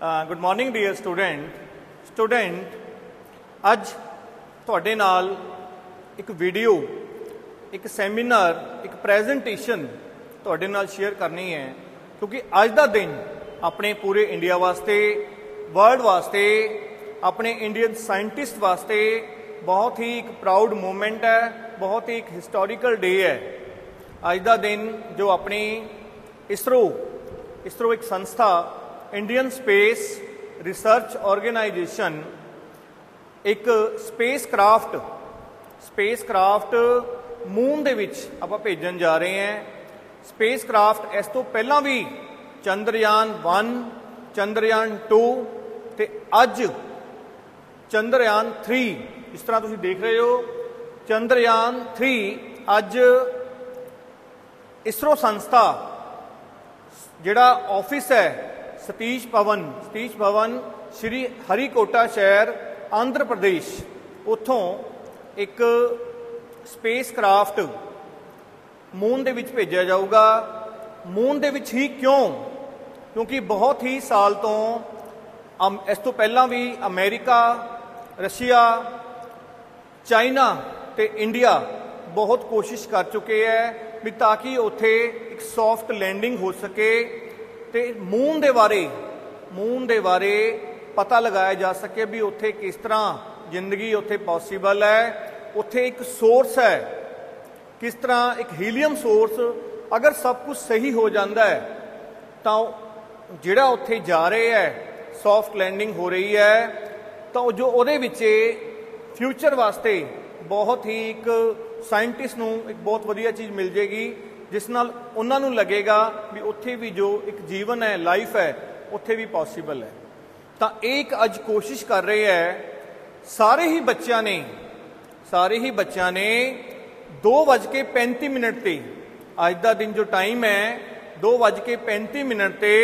Good morning dear student अज तुहाडे नाल एक वीडियो एक सैमीनार एक प्रैजेंटेशन तुहाडे नाल शेयर करनी है क्योंकि अज दा दिन अपने पूरे इंडिया वास्ते वर्ल्ड वास्ते अपने इंडियन साइंटिस्ट वास्ते बहुत ही एक प्राउड मोमेंट है, बहुत ही एक हिस्टोरिकल डे है। अज दा दिन जो अपनी इसरो एक संस्था इंडियन स्पेस रिसर्च ऑर्गेनाइजेशन एक स्पेस क्राफ्ट मून दे विच आपां भेजण जा रहे हैं। स्पेस क्राफ्ट इस तो पहला भी चंद्रयान 1 चंद्रयान 2 ते अज चंद्रयान 3 जिस तरह तुसीं देख रहे हो चंद्रयान 3 अज इसरो संस्था जिहड़ा ऑफिस है सतीश भवन श्री हरिकोटा शहर आंध्र प्रदेश उत्थों एक स्पेस क्राफ्ट मून दे विच भेजा जाऊगा। मून दे विच ही क्यों? क्योंकि बहुत ही साल तो इस तो पहला भी अमेरिका रशिया चाइना ते इंडिया बहुत कोशिश कर चुके हैं भी ताकि उत्थे एक सॉफ्ट लैंडिंग हो सके ते मून दे बारे पता लगाया जा सके भी उत्थे किस तरह जिंदगी उत्थे पॉसीबल है। उत्थे एक सोर्स है किस तरह एक हीलियम सोर्स अगर सब कुछ सही हो जाता है तो जिहड़ा उत्थे जा रहे है सॉफ्ट लैंडिंग हो रही है तो जो उहदे विच फ्यूचर वास्ते बहुत ही एक साइंटिस्ट नूं एक बहुत वधिया चीज़ मिल जाएगी जिस नाल उन्हां नूं लगेगा भी उत्थे भी जो एक जीवन है लाइफ है उत्थे भी पॉसीबल है। तो एक अज कोशिश कर रहे हैं सारे ही बच्चों ने 2:35 ते अज का दिन जो टाइम है 2:35 ते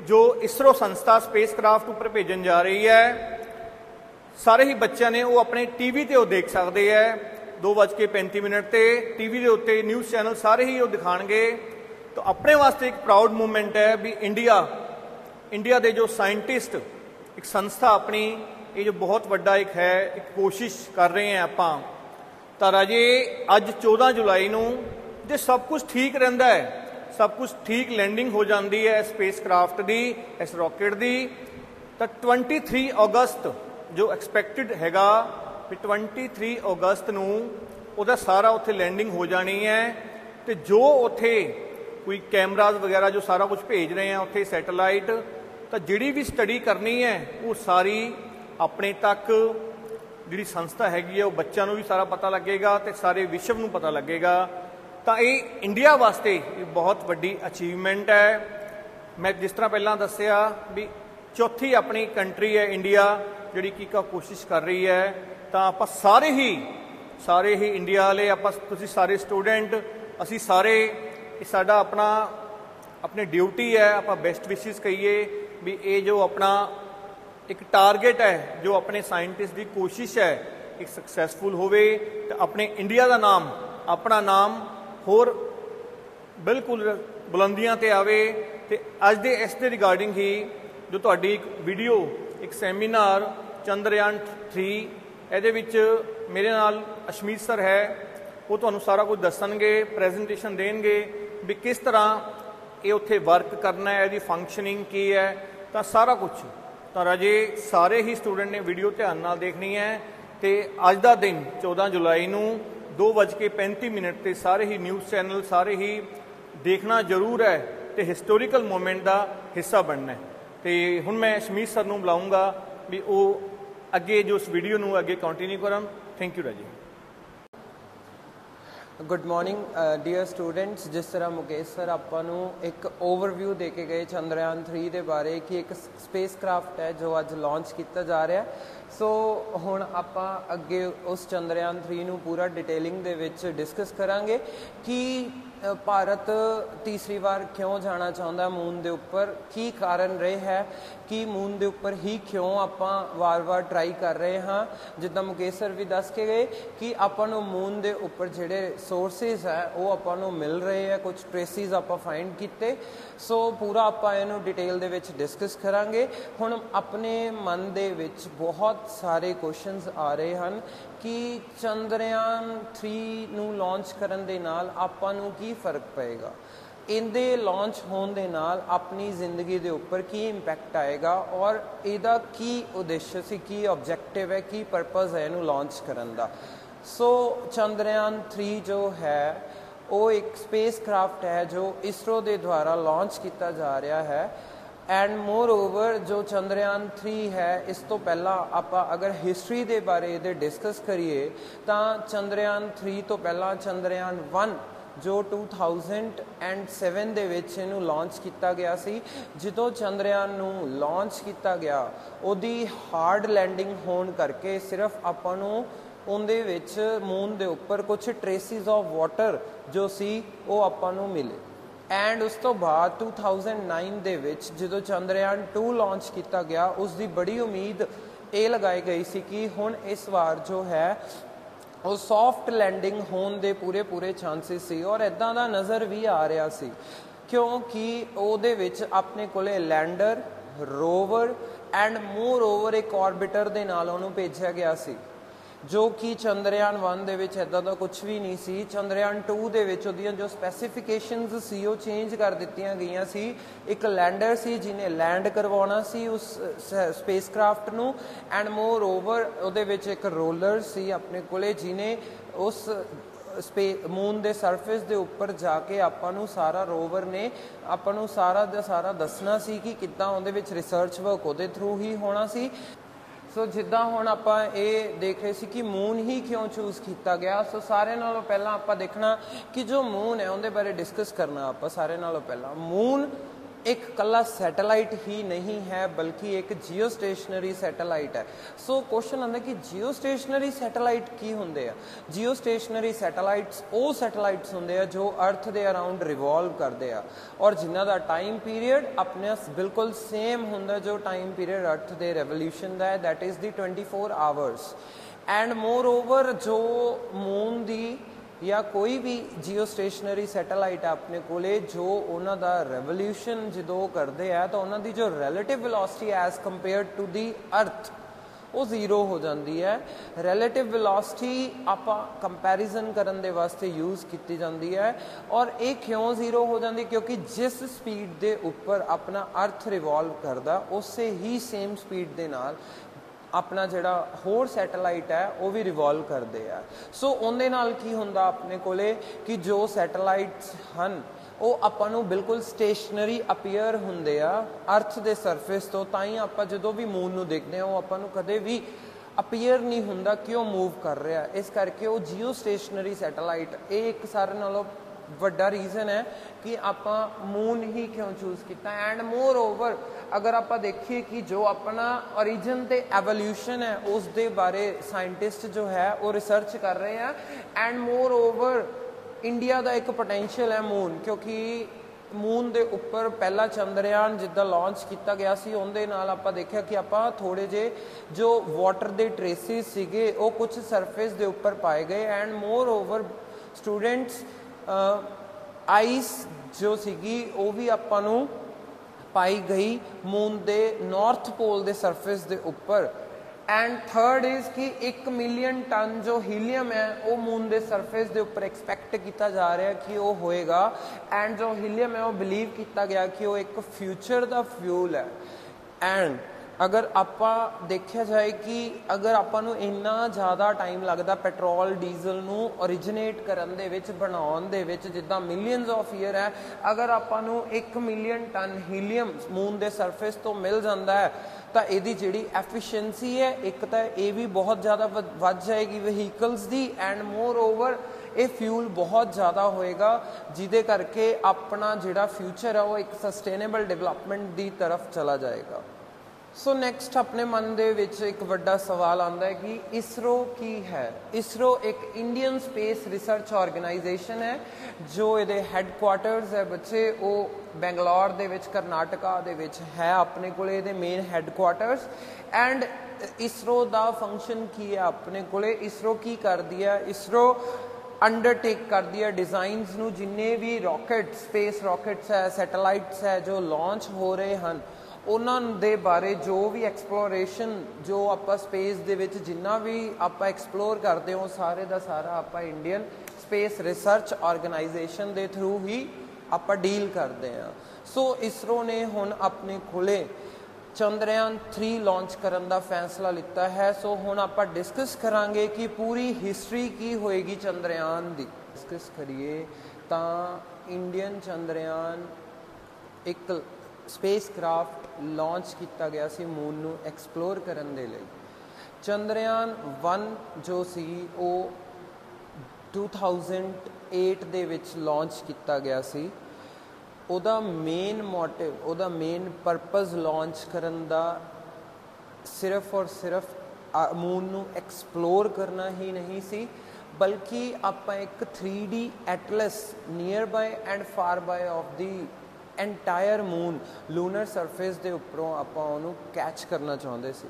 जो इसरो संस्था स्पेस क्राफ्ट उपर भेजन जा रही है सारे ही बच्चों ने वो अपने टीवी ते वो देख सकते हैं 2:35 ते टीवी के उत्ते न्यूज़ चैनल सारे ही वो दिखाएंगे। तो अपने वास्ते एक प्राउड मूवमेंट है भी इंडिया के जो साइंटिस्ट एक संस्था अपनी ये जो बहुत बड़ा एक है एक कोशिश कर रहे हैं आपां तो राजे अज 14 जुलाई नूं जे सब कुछ ठीक रहिंदा है सब कुछ ठीक लैंडिंग हो जाती है स्पेस क्राफ्ट की इस रॉकेट की तो 23 अगस्त जो एक्सपैक्टिड हैगा 23 अगस्त नूं उहदा सारा उत्थे लैंडिंग हो जानी है। तो जो उत्थे कोई कैमराज वगैरह जो सारा कुछ भेज रहे हैं उत्थे सैटेलाइट तो जिहड़ी भी स्टडी करनी है वो सारी अपने तक जिहड़ी संस्था हैगी है वो बच्चों को भी सारा पता लगेगा तो सारे विश्व नूं पता लगेगा। तो ये इंडिया वास्ते बहुत वड्डी अचीवमेंट है। मैं जिस तरह पहला दस्सिया भी चौथी अपनी कंट्री है इंडिया जिहड़ी की कोशिश कर रही है तो आप सारे ही इंडिया वाले आप तुसीं सारे स्टूडेंट असी सारे साडा अपनी ड्यूटी है आप बेस्ट विशिज कहिए भी ये जो अपना एक टारगेट है जो अपने साइंटिस्ट की कोशिश है एक सक्सैसफुल होवे तो अपने इंडिया का नाम अपना नाम होर बिल्कुल बुलंदियां ते आवे। तो अज दे इस दे रिगार्डिंग ही जो तुहाडी एक वीडियो एक सैमीनार चंद्रयान 3 ਇਹਦੇ ਵਿੱਚ मेरे नाल अशमीत सर है वो तुहानूं सारा कुछ दसणगे प्रैजेंटेशन देणगे भी किस तरह ये उत्थे वर्क करना है, इसकी फंक्शनिंग की है तो सारा कुछ तो राजे सारे ही स्टूडेंट ने वीडियो ध्यान नाल देखनी है। तो अज का दिन 14 जुलाई नूं 2:35 ते सारे ही न्यूज़ चैनल सारे ही देखना जरूर है तो हिस्टोरिकल मोमेंट का हिस्सा बनना है। तो हुण मैं अशमीत सर नूं बुलाऊँगा भी वो अगे जो उस वीडियो नूं अगे कंटिन्यू करन। थैंक यू राजी। गुड मॉर्निंग डियर स्टूडेंट्स जिस तरह मुकेश सर आपां नूं एक ओवरव्यू दे के गए चंद्रयान 3 के बारे कि एक स्पेस क्राफ्ट है जो अज लॉन्च किया जा रहा है। सो हुण आपां अगे उस चंद्रयान 3 नूं पूरा डिटेलिंग दे विच डिस्कस करांगे कि ਭਾਰਤ ਤੀਸਰੀ ਵਾਰ ਕਿਉਂ ਜਾਣਾ ਚਾਹੁੰਦਾ ਮੂਨ ਦੇ ਉੱਪਰ, ਕੀ ਕਾਰਨ ਰਹੇ ਹੈ ਕਿ ਮੂਨ ਦੇ ਉੱਪਰ ਹੀ ਕਿਉਂ ਆਪਾਂ ਵਾਰ-ਵਾਰ ਟਰਾਈ ਕਰ ਰਹੇ ਹਾਂ। ਜਿੱਦਾਂ ਮੁਕੇਸ਼ ਸਰ ਵੀ ਦੱਸ ਕੇ ਗਏ ਕਿ ਆਪਾਂ ਨੂੰ ਮੂਨ ਦੇ ਉੱਪਰ ਜਿਹੜੇ ਸੋਰਸਿਸ ਹੈ ਉਹ ਆਪਾਂ ਨੂੰ ਮਿਲ ਰਹੇ ਹੈ, ਕੁਝ ਟ੍ਰੇਸਿਸ ਆਪਾਂ ਫਾਈਂਡ ਕੀਤੇ। ਸੋ ਪੂਰਾ ਆਪਾਂ ਇਹਨੂੰ ਡਿਟੇਲ ਦੇ ਵਿੱਚ ਡਿਸਕਸ ਕਰਾਂਗੇ। ਹੁਣ ਆਪਣੇ ਮਨ ਦੇ ਵਿੱਚ ਬਹੁਤ ਸਾਰੇ ਕੁਐਸਚਨਸ ਆ ਰਹੇ ਹਨ ਕਿ ਚੰਦਰਯਾਨ 3 ਨੂੰ ਲਾਂਚ ਕਰਨ ਦੇ ਨਾਲ ਆਪਾਂ ਨੂੰ ਕੀ ਫਰਕ ਪਏਗਾ, ਇਹਦੇ ਲਾਂਚ ਹੋਣ ਦੇ ਨਾਲ ਆਪਣੀ ਜ਼ਿੰਦਗੀ ਦੇ ਉੱਪਰ ਕੀ ਇੰਪੈਕਟ ਆਏਗਾ ਔਰ ਇਹਦਾ ਕੀ ਉਦੇਸ਼ ਸੀ, ਕੀ ਆਬਜੈਕਟਿਵ ਹੈ, ਕੀ ਪਰਪਸ ਹੈ ਇਹਨੂੰ ਲਾਂਚ ਕਰਨ ਦਾ। ਸੋ ਚੰਦਰਯਾਨ 3 ਜੋ ਹੈ ਉਹ ਇੱਕ ਸਪੇਸ ਕ੍ਰਾਫਟ ਹੈ ਜੋ ਇਸਰੋ ਦੇ ਦੁਆਰਾ ਲਾਂਚ ਕੀਤਾ ਜਾ ਰਿਹਾ ਹੈ। ਐਂਡ ਮੋਰ ਓਵਰ ਜੋ ਚੰਦਰਯਾਨ 3 ਹੈ, ਇਸ ਤੋਂ ਪਹਿਲਾਂ ਆਪਾਂ ਅਗਰ ਹਿਸਟਰੀ ਦੇ ਬਾਰੇ ਇਹਦੇ ਡਿਸਕਸ ਕਰੀਏ ਤਾਂ ਚੰਦਰਯਾਨ 3 ਤੋਂ ਪਹਿਲਾਂ ਚੰਦਰਯਾਨ 1 ਜੋ 2007 ਦੇ ਵਿੱਚ ਇਹਨੂੰ ਲਾਂਚ ਕੀਤਾ ਗਿਆ ਸੀ। ਜਦੋਂ ਚੰਦਰਯਾਨ ਨੂੰ ਲਾਂਚ ਕੀਤਾ ਗਿਆ ਉਹਦੀ ਹਾਰਡ ਲੈਂਡਿੰਗ ਹੋਣ ਕਰਕੇ ਸਿਰਫ ਆਪਾਂ ਨੂੰ ਉਹਦੇ ਵਿੱਚ ਮੂਨ ਦੇ ਉੱਪਰ ਕੁਝ ਟ੍ਰੇਸਿਸ ਆਫ ਵਾਟਰ ਜੋ ਸੀ ਉਹ ਆਪਾਂ ਨੂੰ ਮਿਲੇ। ਐਂਡ ਉਸ ਤੋਂ ਬਾਅਦ 2009 ਦੇ ਵਿੱਚ ਜਦੋਂ ਚੰਦਰਯਾਨ 2 ਲਾਂਚ ਕੀਤਾ ਗਿਆ ਉਸ ਦੀ ਬੜੀ ਉਮੀਦ ਇਹ ਲਗਾਈ ਗਈ ਸੀ ਕਿ ਹੁਣ ਇਸ ਵਾਰ ਜੋ ਹੈ ਉਹ ਸੌਫਟ ਲੈਂਡਿੰਗ ਹੋਣ ਦੇ ਪੂਰੇ ਚਾਂਸਿਸ ਸੀ ਔਰ ਇੱਦਾਂ ਦਾ ਨਜ਼ਰ ਵੀ ਆ ਰਿਹਾ ਸੀ ਕਿਉਂਕਿ ਉਹਦੇ ਵਿੱਚ ਆਪਣੇ ਕੋਲੇ lander, Rover and more over ਇੱਕ ਆਰਬਿਟਰ ਦੇ ਨਾਲ ਉਹਨੂੰ ਭੇਜਿਆ ਗਿਆ ਸੀ, ਜੋ ਕਿ ਚੰਦਰਯਾਨ 1 ਦੇ ਵਿੱਚ ਇੱਦਾਂ ਦਾ ਕੁਝ ਵੀ ਨਹੀਂ ਸੀ। ਚੰਦਰਯਾਨ 2 ਦੇ ਵਿੱਚ ਉਹਦੀਆਂ ਜੋ ਸਪੈਸੀਫਿਕੇਸ਼ਨਸ ਸੀ ਉਹ ਚੇਂਜ ਕਰ ਦਿੱਤੀਆਂ ਗਈਆਂ ਸੀ। ਇੱਕ ਲੈਂਡਰ ਸੀ ਜਿਹਨੇ ਲੈਂਡ ਕਰਵਾਉਣਾ ਸੀ ਉਸ ਸਪੇਸ ਕ੍ਰਾਫਟ ਨੂੰ ਐਂਡ ਮੋਰ ਓਵਰ ਉਹਦੇ ਵਿੱਚ ਇੱਕ ਰੋਲਰ ਸੀ ਆਪਣੇ ਕੋਲੇ ਜਿਹਨੇ ਉਸ ਮੂਨ ਦੇ ਸਰਫੇਸ ਦੇ ਉੱਪਰ ਜਾ ਕੇ ਆਪਾਂ ਨੂੰ ਸਾਰਾ ਰੋਵਰ ਨੇ ਆਪਾਂ ਨੂੰ ਸਾਰਾ ਦਾ ਸਾਰਾ ਦੱਸਣਾ ਸੀ ਕਿ ਕਿੱਦਾਂ ਉਹਦੇ ਵਿੱਚ ਰਿਸਰਚ ਵਰਕ ਉਹਦੇ ਥਰੂ ਹੀ ਹੋਣਾ ਸੀ। ਸੋ ਜਿੱਦਾਂ ਹੁਣ ਆਪਾਂ ਇਹ ਦੇਖ ਰਹੇ ਸੀ ਕਿ ਮੂਨ ਹੀ ਕਿਉਂ ਚੂਜ਼ ਕੀਤਾ ਗਿਆ। ਸੋ ਸਾਰਿਆਂ ਨਾਲੋਂ ਪਹਿਲਾਂ ਆਪਾਂ ਦੇਖਣਾ ਕਿ ਜੋ ਮੂਨ ਹੈ ਉਹਦੇ ਬਾਰੇ ਡਿਸਕਸ ਕਰਨਾ। ਆਪਾਂ ਸਾਰਿਆਂ ਨਾਲੋਂ ਪਹਿਲਾਂ ਮੂਨ ਇੱਕ ਕੱਲਾ ਸੈਟੇਲਾਈਟ ਹੀ ਨਹੀਂ ਹੈ ਬਲਕਿ ਇੱਕ ਜੀਓ ਸਟੇਸ਼ਨਰੀ ਸੈਟੇਲਾਈਟ ਹੈ। ਸੋ ਕੁਐਸਚਨ ਆਉਂਦਾ ਕਿ ਜੀਓ ਸਟੇਸ਼ਨਰੀ ਸੈਟੇਲਾਈਟ ਕੀ ਹੁੰਦੇ ਆ। ਜੀਓ ਸਟੇਸ਼ਨਰੀ ਸੈਟੇਲਾਈਟਸ ਉਹ ਸੈਟੇਲਾਈਟਸ ਹੁੰਦੇ ਆ ਜੋ ਅਰਥ ਦੇ ਅਰਾਊਂਡ ਰਿਵੋਲਵ ਕਰਦੇ ਆ ਔਰ ਜਿਨ੍ਹਾਂ ਦਾ ਟਾਈਮ ਪੀਰੀਅਡ ਆਪਣੇ ਬਿਲਕੁਲ ਸੇਮ ਹੁੰਦਾ ਜੋ ਟਾਈਮ ਪੀਰੀਅਡ ਅਰਥ ਦੇ ਰੈਵੋਲੂਸ਼ਨ ਦਾ ਹੈ, that is the 24 hours. And more over ਜੋ ਮੂਨ ਦੀ ਜਾਂ ਕੋਈ ਵੀ ਜੀਓ ਸਟੇਸ਼ਨਰੀ ਸੈਟੇਲਾਈਟ ਆਪਣੇ ਕੋਲੇ ਜੋ ਉਹਨਾਂ ਦਾ ਰੈਵੋਲੂਸ਼ਨ ਜਦੋਂ ਕਰਦੇ ਆ ਤਾਂ ਉਹਨਾਂ ਦੀ ਜੋ relative velocity as compared to the earth ਉਹ ਜ਼ੀਰੋ ਹੋ ਜਾਂਦੀ ਹੈ। ਰਿਲੇਟਿਵ ਵੈਲੋਸਿਟੀ ਆਪਾਂ ਕੰਪੈਰੀਜ਼ਨ ਕਰਨ ਦੇ ਵਾਸਤੇ ਯੂਜ਼ ਕੀਤੀ ਜਾਂਦੀ ਹੈ ਔਰ ਇਹ ਕਿਉਂ ਜ਼ੀਰੋ ਹੋ ਜਾਂਦੀ, ਕਿਉਂਕਿ ਜਿਸ ਸਪੀਡ ਦੇ ਉੱਪਰ ਆਪਣਾ ਅਰਥ ਰਿਵੋਲਵ ਕਰਦਾ ਉਸੇ ਹੀ ਸੇਮ ਸਪੀਡ ਦੇ ਨਾਲ ਆਪਣਾ ਜਿਹੜਾ ਹੋਰ ਸੈਟੇਲਾਈਟ ਹੈ ਉਹ ਵੀ ਰਿਵੋਲਵ ਕਰਦੇ ਆ। ਸੋ ਉਹਦੇ ਨਾਲ ਕੀ ਹੁੰਦਾ ਆਪਣੇ ਕੋਲੇ ਕਿ ਜੋ ਸੈਟੇਲਾਈਟਸ ਹਨ ਉਹ ਆਪਾਂ ਨੂੰ ਬਿਲਕੁਲ ਸਟੇਸ਼ਨਰੀ ਅਪੀਅਰ ਹੁੰਦੇ ਆ ਅਰਥ ਦੇ ਸਰਫੇਸ ਤੋਂ। ਤਾਂ ਹੀ ਆਪਾਂ ਜਦੋਂ ਵੀ ਮੂਨ ਨੂੰ ਦੇਖਦੇ ਹਾਂ ਉਹ ਆਪਾਂ ਨੂੰ ਕਦੇ ਵੀ ਅਪੀਅਰ ਨਹੀਂ ਹੁੰਦਾ ਕਿ ਉਹ ਮੂਵ ਕਰ ਰਿਹਾ। ਇਸ ਕਰਕੇ ਉਹ ਜੀਓ ਸਟੇਸ਼ਨਰੀ ਸੈਟੇਲਾਈਟ ਇਹ ਇੱਕ ਸਾਰੇ ਨਾਲੋਂ ਵੱਡਾ ਰੀਜ਼ਨ ਹੈ ਕਿ ਆਪਾਂ ਮੂਨ ਹੀ ਕਿਉਂ ਚੂਜ਼ ਕੀਤਾ। ਐਂਡ ਮੋਰ ਓਵਰ ਅਗਰ ਆਪਾਂ ਦੇਖੀਏ ਕਿ ਜੋ ਆਪਣਾ ਓਰੀਜਨ ਤੇ ਐਵੋਲਿਊਸ਼ਨ ਹੈ ਉਸ ਦੇ ਬਾਰੇ ਸਾਇੰਟਿਸਟ ਜੋ ਹੈ ਉਹ ਰਿਸਰਚ ਕਰ ਰਹੇ ਆ। ਐਂਡ ਮੋਰ ਓਵਰ ਇੰਡੀਆ ਦਾ ਇੱਕ ਪੋਟੈਂਸ਼ੀਅਲ ਹੈ ਮੂਨ, ਕਿਉਂਕਿ ਮੂਨ ਦੇ ਉੱਪਰ ਪਹਿਲਾ ਚੰਦਰਯਾਨ ਜਿੱਦਾਂ ਲਾਂਚ ਕੀਤਾ ਗਿਆ ਸੀ ਉਹਦੇ ਨਾਲ ਆਪਾਂ ਦੇਖਿਆ ਕਿ ਆਪਾਂ ਥੋੜੇ ਜਿਹੇ ਜੋ ਵਾਟਰ ਦੇ ਟ੍ਰੇਸਿਸ ਸੀਗੇ ਉਹ ਕੁਝ ਸਰਫੇਸ ਦੇ ਉੱਪਰ ਪਾਏ ਗਏ। And more over students ice ਜੋ ਸੀਗੀ ਉਹ ਵੀ ਆਪਾਂ ਨੂੰ ਪਾਈ ਗਈ ਮੂਨ ਦੇ ਨਾਰਥ ਪੋਲ ਦੇ ਸਰਫੇਸ ਦੇ ਉੱਪਰ। ਐਂਡ ਥਰਡ ਇਜ਼ ਕਿ 1 ਮਿਲੀਅਨ ਟਨ ਜੋ ਹੀਲੀਅਮ ਹੈ ਉਹ ਮੂਨ ਦੇ ਸਰਫੇਸ ਦੇ ਉੱਪਰ ਐਕਸਪੈਕਟ ਕੀਤਾ ਜਾ ਰਿਹਾ ਕਿ ਉਹ ਹੋਏਗਾ। ਐਂਡ ਜੋ ਹੀਲੀਅਮ ਹੈ ਉਹ ਬਿਲੀਵ ਕੀਤਾ ਗਿਆ ਕਿ ਉਹ ਇੱਕ ਫਿਊਚਰ ਦਾ ਫਿਊਲ ਹੈ। ਐਂਡ ਅਗਰ ਆਪਾਂ ਦੇਖਿਆ ਜਾਏ ਕਿ ਅਗਰ ਆਪਾਂ ਨੂੰ ਇੰਨਾ ਜ਼ਿਆਦਾ ਟਾਈਮ ਲੱਗਦਾ ਪੈਟਰੋਲ ਡੀਜ਼ਲ ਨੂੰ ਓਰੀਜੀਨੇਟ ਕਰਨ ਦੇ ਵਿੱਚ ਬਣਾਉਣ ਦੇ ਵਿੱਚ ਜਿੱਦਾਂ ਮਿਲੀਅਨਸ ਆਫ ਈਅਰ ਹੈ, ਅਗਰ ਆਪਾਂ ਨੂੰ 1 ਮਿਲੀਅਨ ਟਨ ਹੀਲੀਅਮ ਮੂਨ ਦੇ ਸਰਫੇਸ ਤੋਂ ਮਿਲ ਜਾਂਦਾ ਹੈ ਤਾਂ ਇਹਦੀ ਜਿਹੜੀ ਐਫੀਸ਼ੀਐਂਸੀ ਹੈ ਇੱਕ ਤਾਂ ਇਹ ਵੀ ਬਹੁਤ ਜ਼ਿਆਦਾ ਵੱਧ ਜਾਏਗੀ vehicles the. And more over ਇਹ ਫਿਊਲ ਬਹੁਤ ਜ਼ਿਆਦਾ ਹੋਏਗਾ ਜਿਹਦੇ ਕਰਕੇ ਆਪਣਾ ਜਿਹੜਾ ਫਿਊਚਰ ਹੈ ਉਹ ਇੱਕ ਸਸਟੇਨੇਬਲ ਡਿਵੈਲਪਮੈਂਟ ਦੀ ਤਰਫ ਚਲਾ ਜਾਏਗਾ। सो नैक्सट अपने मन दे विच एक वड्डा सवाल आता है कि इसरो की है। इसरो एक इंडियन स्पेस रिसर्च ऑर्गेनाइजेशन है जो ये हैडकुआटर्स है बच्चे वो बैंगलोर दे विच करनाटका दे विच है अपने को मेन हैडकुआटर्स। एंड इसरो दा फंक्शन की है अपने को इसरो की कर दिया इसरो अंडरटेक कर दिया डिज़ाइनस नू जिन्ने भी रॉकेट स्पेस रॉकेट्स है सैटेलाइट्स है जो लॉन्च हो रहे हैं उन्होंने दे बारे जो भी एक्सप्लोरेशन जो आप स्पेस दे विच जिन्ना भी आप एक्सप्लोर करते हो सारे का सारा आप इंडियन स्पेस रिसर्च ऑर्गेनाइजेशन दे थ्रू ही आप डील करते हैं। सो इसरो ने हुण अपने कोले चंद्रयान 3 लॉन्च करने का फैसला लिता है। सो हुण आप डिस्कस करांगे कि पूरी हिस्टरी की होएगी चंद्रयान की। डिस्कस करिए तो इंडियन चंद्रयान एक स्पेस क्राफ्ट लॉन्च किया गया सी मून नू एक्सप्लोर करने दे लई। चंद्रयान 1 जो सी वो 2008 दे विच लॉन्च किया गया सी। उहदा मेन मोटिव उहदा मेन परपज़ लॉन्च करन दा सिर्फ और सिर्फ मून नू एक्सप्लोर करना ही नहीं सी बल्कि आप एक 3D atlas near by and far by of the entire moon lunar surface के उपरों आप कैच करना चाहते सी।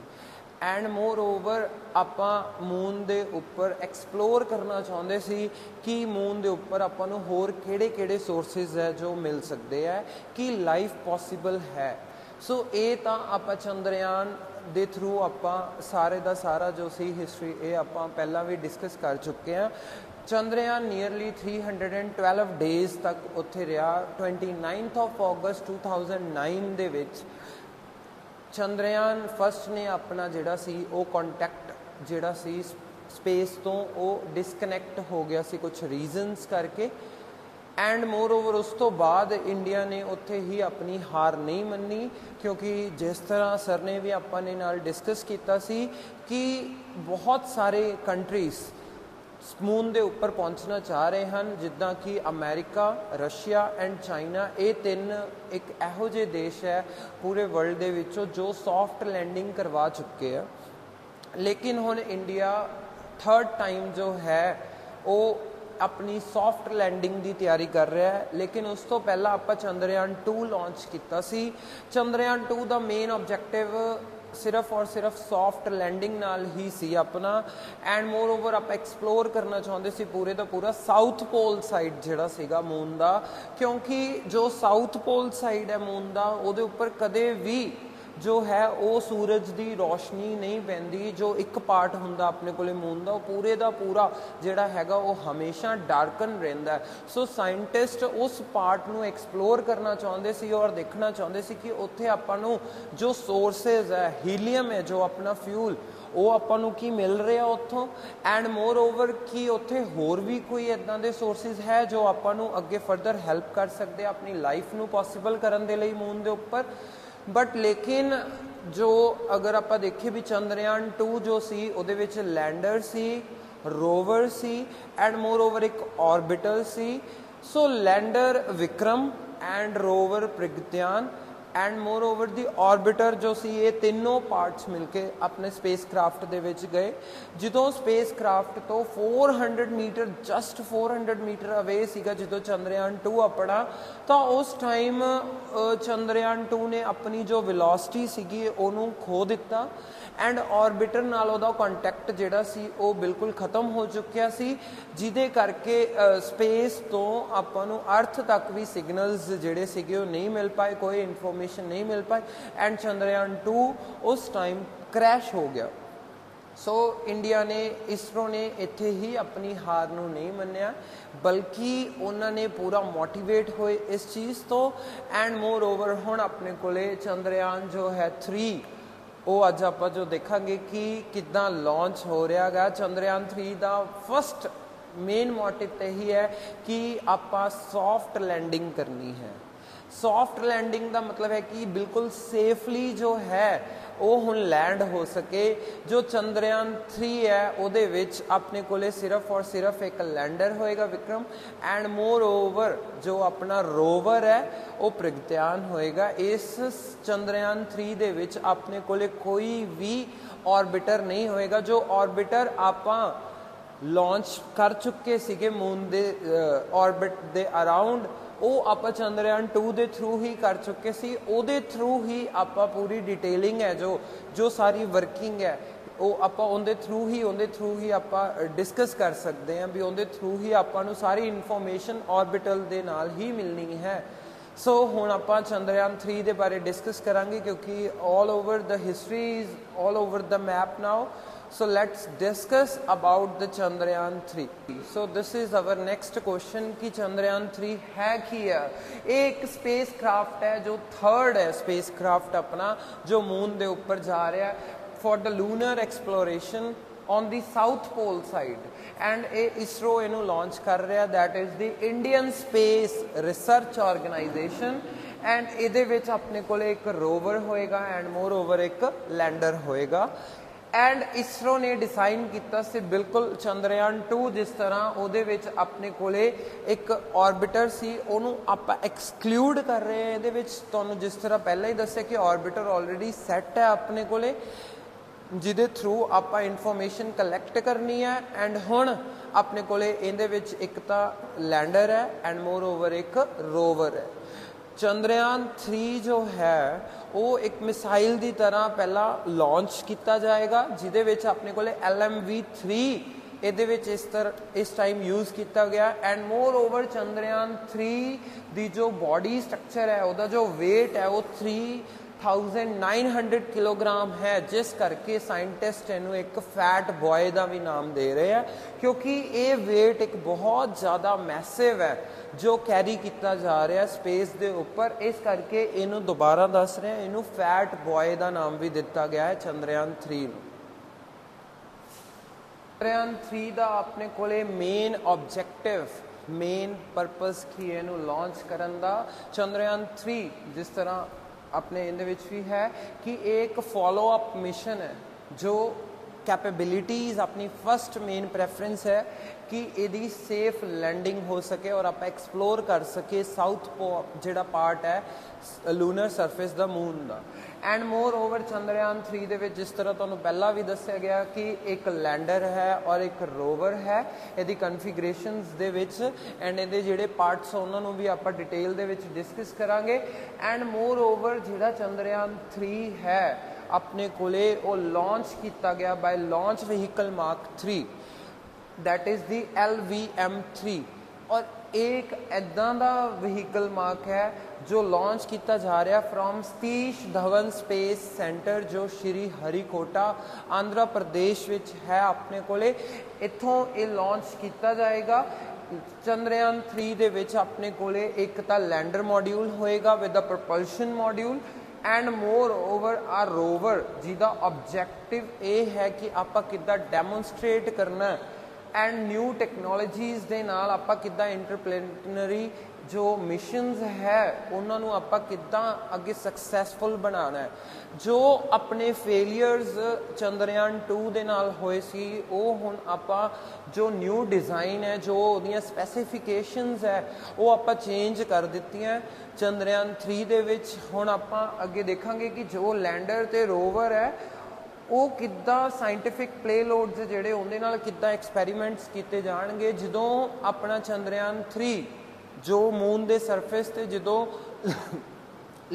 एंड मोर ओवर आप मून के उपर एक्सप्लोर करना चाहते सी कि मून के उपर आपू होर किहड़े सोर्सिस है जो मिल सकते हैं कि लाइफ पॉसीबल है। सो ये तो आप चंद्रयान दे थ्रू आप सारे का सारा जो सी हिस्टरी ये आप पहला भी डिस्कस कर चुके हैं। चंद्रयान नियरली 312 डेज़ तक उत्थे रहा। 29 ऑगस्ट 2009 दे विच चंद्रयान फर्स्ट ने अपना जिहड़ा सी वो कॉन्टैक्ट जिहड़ा सी स्पेस तो वो डिसकनैक्ट हो गया सी कुछ रीजनस करके। एंड मोर ओवर उस तो बाद इंडिया ने उत्थे ही अपनी हार नहीं मन्नी क्योंकि जिस तरह सर ने भी अपने नाल डिस्कस किया सी कि बहुत सारे कंट्रीज़ मून के उपर पहुँचना चाह रहे हैं जिदा कि अमेरिका रशिया एंड चाइना ये तीन एक इहो जे देश है पूरे वर्ल्ड के विचों जो सॉफ्ट लैंडिंग करवा चुके हैं। लेकिन हुण इंडिया थर्ड टाइम जो है वो अपनी सॉफ्ट लैंडिंग की तैयारी कर रहा है। लेकिन उस तो पहला आप चंद्रयान 2 लॉन्च किया सी। चंद्रयान 2 का मेन ऑब्जेक्टिव सिर्फ और सिर्फ सॉफ्ट लैंडिंग नाल ही सी अपना। एंड मोर ओवर आप एक्सप्लोर करना चाहते सी पूरे का पूरा साउथ पोल साइड जिहड़ा सीगा मून का क्योंकि जो साउथ पोल साइड है मून का उहदे उपर कदे भी जो है वो सूरज की रोशनी नहीं पैंदी। जो एक पार्ट हुंदा अपने कोले मून का पूरे का पूरा जिहड़ा हैगा वो हमेशा डार्कन रहिंदा है। सो साइंटिस्ट उस पार्ट नू एक्सप्लोर करना चाहते सी और देखना चाहते सी कि उत्थे आपां नू जो सोर्सेज है हीलियम है जो अपना फ्यूल वो आपां की मिल रहा उत्थों। एंड मोर ओवर कि उत्थे होर भी कोई इदां दे सोर्सिस है जो आपां नू अगे फर्दर हैल्प कर सकते अपनी लाइफ नू पॉसीबल करन दे लई मून दे उपर। बट लेकिन जो अगर आप देखिए भी चंद्रयान 2 जो सी उहदे विच लैंडर सी रोवर सी एंड मोर ओवर एक ऑर्बिटर सी। So lander Vikram and rover Pragyan and moreover the orbiter जो सी ये तीनों पार्ट्स मिलके अपने स्पेस क्राफ्ट दे विच गए। जो स्पेस क्राफ्ट तो 400 मीटर जस्ट 400 मीटर अवे सीगा जो चंद्रयान 2 अपना तो उस टाइम चंद्रयान 2 ने अपनी जो वेलोसिटी सीगी उन्होंने खो दिता। एंड ऑर्बिटर नाल उहदा कॉन्टैक्ट जिहड़ा सी वो बिल्कुल खत्म हो चुकिया सी जिहदे करके स्पेस तो आपां नूं अर्थ तक भी सिग्नल्स जिहड़े सीगे वो नहीं मिल पाए कोई इन्फॉर्मेशन नहीं मिल पाई। एंड चंद्रयान 2 उस टाइम क्रैश हो गया। सो इंडिया ने इसरो ने इत्थे ही अपनी हार नूं नहीं मन्निया बल्कि उन्होंने पूरा मोटिवेट होए इस चीज़ तो। एंड मोर ओवर हुण अपने कोले चंद्रयान जो है 3 वो अज आप जो देखांगे कि कितना लॉन्च हो रहा है। चंद्रयान 3 का फस्ट मेन मोटिव यही है कि आप सॉफ्ट लैंडिंग करनी है। सॉफ्ट लैंडिंग का मतलब है कि बिल्कुल सेफली जो है वो हुण लैंड हो सके। जो चंद्रयान 3 है उहदे विच अपने कोले सिर्फ और सिर्फ एक लैंडर होएगा विक्रम, एंड मोर ओवर जो अपना रोवर है वो प्रगत्यान होएगा। इस चंद्रयान 3 दे विच अपने कोले कोई भी ऑर्बिटर नहीं होएगा। जो ऑर्बिटर आपां लॉन्च कर चुके सीगे मून दे ऑर्बिट दे अराउंड, ਉਹ ਆਪਾਂ ਚੰਦਰਯਾਨ 2 ਦੇ ਥਰੂ ਹੀ ਕਰ ਚੁੱਕੇ ਸੀ। ਉਹਦੇ ਥਰੂ ਹੀ ਆਪਾਂ ਪੂਰੀ ਡਿਟੇਲਿੰਗ ਹੈ ਜੋ ਸਾਰੀ ਵਰਕਿੰਗ ਹੈ ਉਹ ਆਪਾਂ ਉਹਦੇ ਥਰੂ ਹੀ ਆਪਾਂ ਡਿਸਕਸ ਕਰ ਸਕਦੇ ਹਾਂ ਵੀ ਉਹਦੇ ਥਰੂ ਹੀ ਆਪਾਂ ਨੂੰ ਸਾਰੀ ਇਨਫੋਰਮੇਸ਼ਨ ਆਰਬਿਟਲ ਦੇ ਨਾਲ ਹੀ ਮਿਲਣੀ ਹੈ। ਸੋ ਹੁਣ ਆਪਾਂ ਚੰਦਰਯਾਨ 3 ਦੇ ਬਾਰੇ ਡਿਸਕਸ ਕਰਾਂਗੇ ਕਿਉਂਕਿ all over the history is all over the map now. So let's discuss about the Chandrayaan 3. So this is our next question कि Chandrayaan 3 है की है। एक स्पेस क्राफ्ट है जो थर्ड है स्पेस क्राफ्ट अपना जो मून दे ऊपर जा रहा है for the lunar exploration on the south pole side, and ISRO इनू लॉन्च कर रहा that is the Indian Space Research Organisation. And इहदे विच अपने कोले एक रोवर होएगा एंड मोर ओवर एक लैंडर होएगा। एंड इसरो ने डिजाइन किया से बिल्कुल चंद्रयान 2 जिस तरह ਉਹਦੇ ਵਿੱਚ ਆਪਣੇ ਕੋਲੇ ਇੱਕ ऑर्बिटर सी ਉਹਨੂੰ ਆਪਾਂ एक्सक्लूड कर रहे हैं। ਇਹਦੇ ਵਿੱਚ ਤੁਹਾਨੂੰ ਜਿਸ ਤਰ੍ਹਾਂ ਪਹਿਲਾਂ ਹੀ ਦੱਸਿਆ ਕਿ ऑर्बिटर ऑलरेडी सेट है अपने कोले ਜਿਹਦੇ ਥਰੂ ਆਪਾਂ ਇਨਫੋਰਮੇਸ਼ਨ ਕਲੈਕਟ ਕਰਨੀ ਹੈ। ਐਂਡ ਹੁਣ ਆਪਣੇ ਕੋਲੇ ਇਹਦੇ ਵਿੱਚ ਇੱਕ ਤਾਂ ਲੈਂਡਰ ਹੈ ਐਂਡ ਮੋਰ ਓਵਰ ਇੱਕ ਰੋਵਰ ਹੈ। चंद्रयान 3 जो है वो एक मिसाइल की तरह पहला लॉन्च किया जाएगा जिहदे विच अपने कोले LMV-3 ਇਹਦੇ ਵਿੱਚ इस टाइम यूज़ किया गया। एंड मोर ओवर चंद्रयान 3 की जो बॉडी स्ट्रक्चर है उसका जो वेट है वो 3900 किलोग्राम है, जिस करके साइंटिस्ट इनू एक फैट बॉय का भी नाम दे रहे हैं क्योंकि ये वेट एक बहुत ज़्यादा मैसिव है जो कैरी किया जा रहा है स्पेस के उपर। इस करके इनू दोबारा दस रहे हैं इनू फैट बॉय का नाम भी दिता गया है चंद्रयान 3 नू। चंद्रयान 3 का अपने कोले मेन ऑब्जेक्टिव मेन परपस की इनू लॉन्च करन दा। चंद्रयान 3 जिस तरह अपने इहदे विच भी है कि एक फॉलो अप मिशन है जो कैपेबिलिटीज़ अपनी फर्स्ट मेन प्रेफरेंस है कि यदि सेफ लैंडिंग हो सके और आप एक्सप्लोर कर सके साउथ जिहड़ा पार्ट है लूनर सरफेस दा मून दा। एंड मोर ओवर चंद्रयान 3 दे विच जिस तरह तुहानूं पहला भी दस्सिया गया कि एक लैंडर है और एक रोवर है इहदी कन्फिगरेशनस दे विच, एंड इहदे जिहड़े पार्ट्स उन्हां नूं भी आपां डिटेल दे विच डिस्कस करांगे। एंड मोर ओवर जिहड़ा चंद्रयान 3 है अपने कोले वो लॉन्च किया गया by launch vehicle mark 3 that is the LVM-3, और एक इदां दा व्हीकल मार्क है जो लॉन्च किया जा रहा from Satish Dhawan space centre जो श्री हरिकोटा आंध्र प्रदेश विच है अपने कोले। इत्थों ये लॉन्च किया जाएगा। चंद्रयान 3 दे विच अपने कोले एक तां लैंडर मॉड्यूल होएगा with the propulsion module and moreover a rover जिसका ऑब्जेक्टिव ये है कि आपां किद्दां डैमोनस्ट्रेट करना एंड न्यू टैक्नोलॉजीज़ दे नाल आपां किद्दां इंटरप्लैनेटरी जो मिशनस है उन्होंने आपां किद्दां अगे सक्सैसफुल बनाना है। जो अपने फेलियर्स चंद्रयान 2 दे नाल होए सी वो हुण आपां जो न्यू डिज़ाइन है जो उहदियां स्पैसीफिकेशनस है वो आपां चेंज कर दित्तियां चंद्रयान 3 दे विच। हुण आपां अगे देखांगे कि जो लैंडर ते रोवर है वो किद्दां साइंटिफिक प्ले लोड्स जिहड़े उहदे नाल किद्दां एक्सपैरीमेंट्स कीते जाणगे जदों अपना चंद्रयान 3 जो मून के सरफेस से जो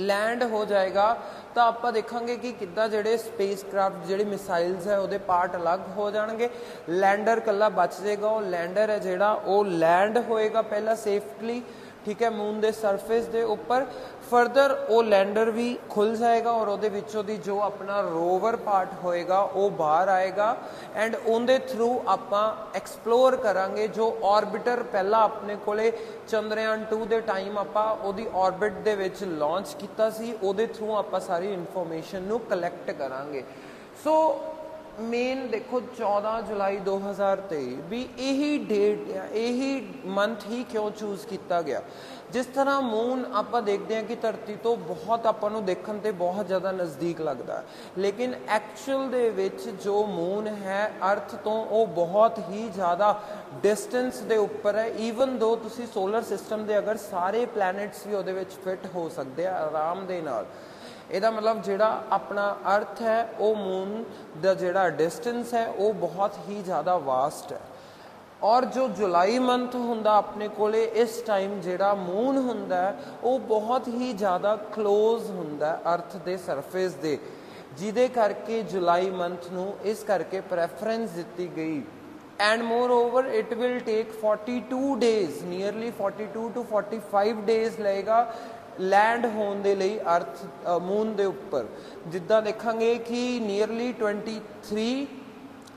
लैंड हो जाएगा तो आप देखेंगे कि किद्दां जिहड़े स्पेस क्राफ्ट जिहड़ी मिसाइल्स है वो पार्ट अलग हो जाएंगे। लैंडर कल्ला बच जाएगा, वो लैंडर है जिहड़ा वो लैंड होएगा पहला सेफली, ठीक है, मून के सरफेस के उपर। फर्दर वो लैंडर भी खुल जाएगा और वो विचों दी जो अपना रोवर पार्ट होएगा वो बाहर आएगा एंड उनके थ्रू आपां एक्सप्लोर करांगे जो ऑर्बिटर पहला अपने कोले चंद्रयान 2 दे टाइम आपां ओदी ऑर्बिट दे विच लॉन्च कीता सी, ओदे थ्रू आपां सारी इन्फॉर्मेशन नू कलैक्ट करांगे। सो मेन देखो 14 जुलाई 2023 भी यही डेट या यही मंथ ही क्यों चूज़ किया गया। जिस तरह मून आप देखते हैं कि धरती तो बहुत आपां नूं देखण ते बहुत ज़्यादा नज़दीक लगता है, लेकिन एक्चुअल दे विच जो मून है अर्थ तो वो बहुत ही ज़्यादा डिस्टेंस दे उपर है। ईवन दो तुसी सोलर सिस्टम दे अगर सारे प्लैनेट्स भी उहदे विच फिट हो सकते हैं आराम दे नाल। ਇਹਦਾ मतलब ਜਿਹੜਾ अपना अर्थ है वो मून ਦਾ ਜਿਹੜਾ डिस्टेंस है वो बहुत ही ज़्यादा वास्ट है। और जो जुलाई मंथ ਹੁੰਦਾ अपने ਕੋਲੇ इस टाइम ਜਿਹੜਾ मून ਹੁੰਦਾ वो बहुत ही ज़्यादा क्लोज ਹੁੰਦਾ अर्थ ਦੇ सरफेस ਦੇ, ਜਿਹਦੇ ਕਰਕੇ जुलाई मंथ ਨੂੰ ਇਸ ਕਰਕੇ ਪ੍ਰੈਫਰੈਂਸ ਦਿੱਤੀ ਗਈ। And moreover it will take 42 days, nearly 42 to 45 days लगेगा लैंड होने दे लई अर्थ मून दे उपर। जिद्दां देखांगे कि नीयरली 23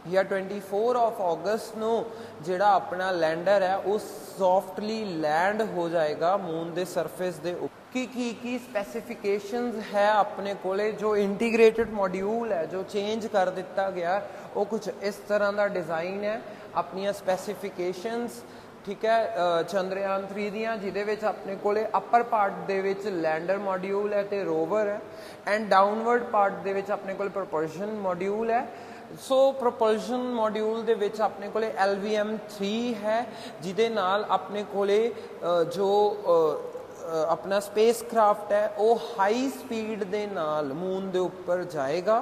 या 24 ऑफ अगस्त नूं जिहड़ा अपना लैंडर है वो सॉफ्टली लैंड हो जाएगा मून दे सरफेस दे उपर। की स्पैसीफिकेशनस है अपने कोले, जो इंटीग्रेटेड मॉड्यूल है जो चेंज कर दिता गया वो कुछ इस तरह का डिज़ाइन है। अपनियां स्पैसीफिकेशनस ठीक है चंद्रयान 3 दियां, जिहदे विच अपने कोले अपर पार्ट दे विच लैंडर मॉड्यूल है ते रोवर है, एंड डाउनवर्ड पार्ट दे विच अपने कोले प्रोपल्शन मॉड्यूल है। सो प्रोपल्शन मॉड्यूल दे विच अपने कोले LVM-3 है, जिहदे नाल अपने कोले जो अपना स्पेस क्राफ्ट है वो हाई स्पीड दे नाल मून दे उपर जाएगा।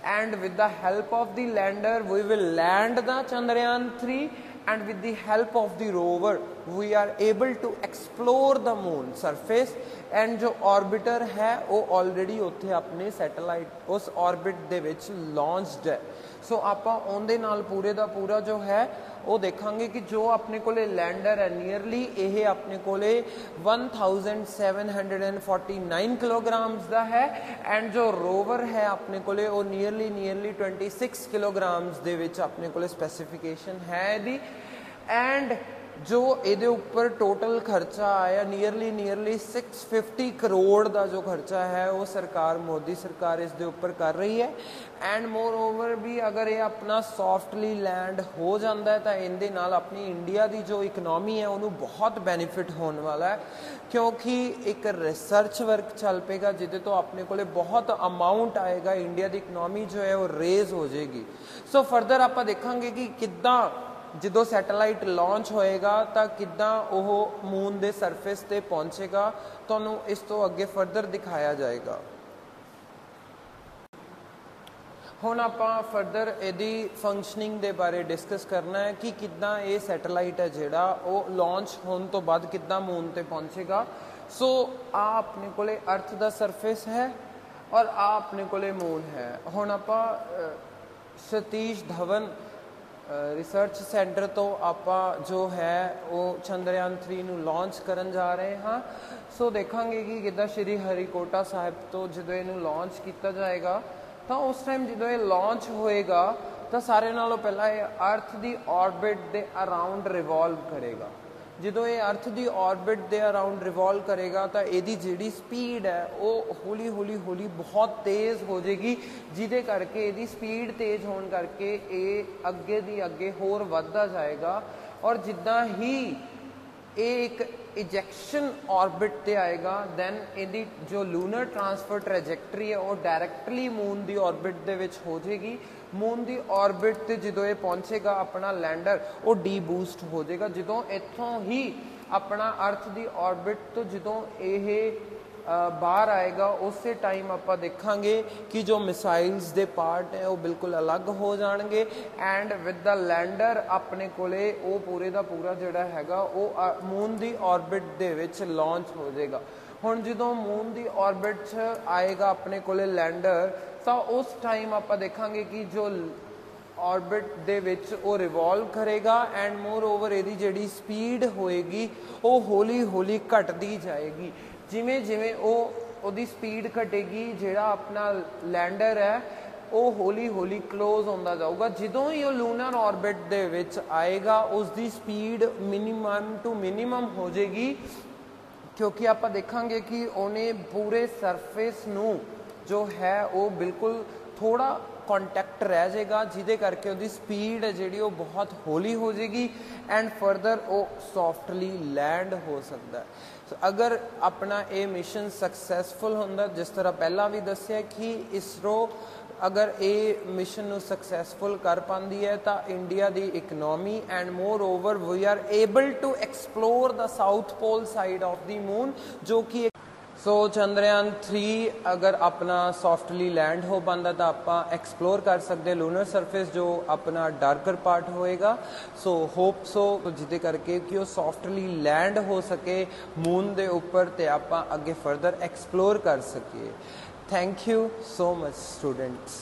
And with the help of the lander we will land the Chandrayaan 3 and with the help of the rover we are able to explore the moon surface। and जो orbiter है वो already उत्थे अपने satellite उस orbit दे विच launched है। सो आपां उहदे नाल पूरे दा पूरा जो है वो देखांगे कि जो अपने कोले लैंडर है नीयरली ये अपने कोले 1749 किलोग्राम्स दा है, एंड जो रोवर है अपने कोले वो नीयरली 26 किलोग्राम्स दे विच अपने कोले स्पैसीफिकेशन है दी। एंड जो ये उपर टोटल खर्चा आया नीयरली 650 करोड़ का जो खर्चा है वो सरकार मोदी सरकार इस दे उपर कर रही है। एंड मोर ओवर भी अगर ये अपना सॉफ्टली लैंड हो जाता है तो इनके नाल अपनी इंडिया की जो इकनॉमी है उन्होंने बहुत बेनीफिट होने वाला है, क्योंकि एक रिसर्च वर्क चल पेगा जिदे तो अपने को बहुत अमाउंट आएगा, इंडिया की इकनॉमी जो है वो रेज हो जाएगी। सो फर्दर आप देखांगे कि किद्दां जो सैटेलाइट लॉन्च होएगा तो किद्दां ओह मून दे सरफेस ते पहुँचेगा, तुहानूं इस तो अगे फर्दर दिखाया जाएगा। हुण आपां फर्दर इहदी फंक्शनिंग दे बारे डिस्कस करना है कि किद्दां ये सैटेलाइट है जिहड़ा वो लॉन्च होने तो बाद किद्दां मून ते पहुँचेगा। सो आ अपने कोले अर्थ दा सरफेस है और आ अपने कोले मून है। हुण आपां सतीश धवन रिसर्च सेंटर तो आपां जो है वो चंद्रयान 3 नूं लॉन्च करन जा रहे हाँ। सो देखांगे कि किद्दां श्री हरिकोटा साहिब तो जदों इहनूं लॉन्च किया जाएगा तो उस टाइम जो ये लॉन्च होएगा तो सारे नालों पहला ये अर्थ की ऑर्बिट के अराउंड रिवॉल्व करेगा। जो ये अर्थ की ऑर्बिट के अराउंड रिवॉल्व करेगा तो यदी जी स्पीड है वो हौली हौली हौली बहुत तेज़ हो जाएगी, जिदे करके यदी स्पीड तेज़ होने करके ये अगे दी अगे होर वधदा जाएगा। और जिद्दां ही एक इजैक्शन ऑर्बिट ते आएगा दैन इहदी जो लूनर ट्रांसफर ट्रैजेक्टरी है वो डायरैक्टली मून की ऑर्बिट दे विच हो जाएगी। मून की ऑर्बिट ते जो ये पहुँचेगा अपना लैंडर वो डी बूस्ट हो जाएगा। जो इत्थों ही अपना अर्थ की ऑर्बिट तो जो ये बाहर आएगा उस टाइम आप देखांगे कि जो मिसाइल्स दे पार्ट है वो बिल्कुल अलग हो जाएंगे। एंड विद द लैंडर अपने कोले वो पूरे का पूरा जोड़ा हैगा वो मून की ऑर्बिट दे विच लॉन्च हो जाएगा। हुण जो मून की ऑर्बिट आएगा अपने कोले लैंडर तो उस टाइम आप देखांगे कि जो ऑर्बिट दे विच वो रिवॉल्व करेगा एंड मोर ओवर यदी जिहड़ी स्पीड होएगी वो हौली हौली घटती जाएगी। जिमें जिमें वो स्पीड घटेगी जिहड़ा अपना लैंडर है वो हौली हौली क्लोज होंदा जाऊगा। जो ही वो लूनर ऑर्बिट दे विच आएगा उसकी स्पीड मिनिमम टू मिनिमम हो जाएगी, क्योंकि आप देखांगे कि उन्हें पूरे सरफेस नू जो है वो बिल्कुल थोड़ा ਕੰਟੈਕਟ ਰਹਿ ਜਾਏਗਾ, ਜਿਹਦੇ ਕਰਕੇ ਉਹਦੀ ਸਪੀਡ ਹੈ ਜਿਹੜੀ ਉਹ ਬਹੁਤ ਹੌਲੀ ਹੋ ਜਾਏਗੀ ਐਂਡ ਫਰਦਰ ਉਹ ਸੌਫਟਲੀ ਲੈਂਡ ਹੋ ਸਕਦਾ ਹੈ। ਸੋ ਅਗਰ ਆਪਣਾ ਇਹ ਮਿਸ਼ਨ ਸਕਸੈਸਫੁਲ ਹੁੰਦਾ, ਜਿਸ ਤਰ੍ਹਾਂ ਪਹਿਲਾਂ ਵੀ ਦੱਸਿਆ ਕਿ ਇਸਰੋ ਅਗਰ ਇਹ ਮਿਸ਼ਨ ਨੂੰ ਸਕਸੈਸਫੁਲ ਕਰ ਪਾਉਂਦੀ ਹੈ ਤਾਂ ਇੰਡੀਆ ਦੀ economy and moreover we are able to explore the south pole side of the moon, ਜੋ ਕਿ ਸੋ ਚੰਦਰਯਾਨ 3 ਅਗਰ ਆਪਣਾ ਸੌਫਟਲੀ ਲੈਂਡ ਹੋ ਪਾਉਂਦਾ ਤਾਂ ਆਪਾਂ ਐਕਸਪਲੋਰ ਕਰ ਸਕਦੇ ਲੂਨਰ ਸਰਫੇਸ, ਜੋ ਆਪਣਾ ਡਾਰਕਰ ਪਾਰਟ ਹੋਏਗਾ। ਸੋ ਹੋਪ ਸੋ ਜਿਹਦੇ ਕਰਕੇ ਕਿ ਉਹ ਸੌਫਟਲੀ ਲੈਂਡ ਹੋ ਸਕੇ ਮੂਨ ਦੇ ਉੱਪਰ ਤੇ ਆਪਾਂ ਅੱਗੇ ਫਰਦਰ ਐਕਸਪਲੋਰ ਕਰ ਸਕੀਏ। Thank you so much students.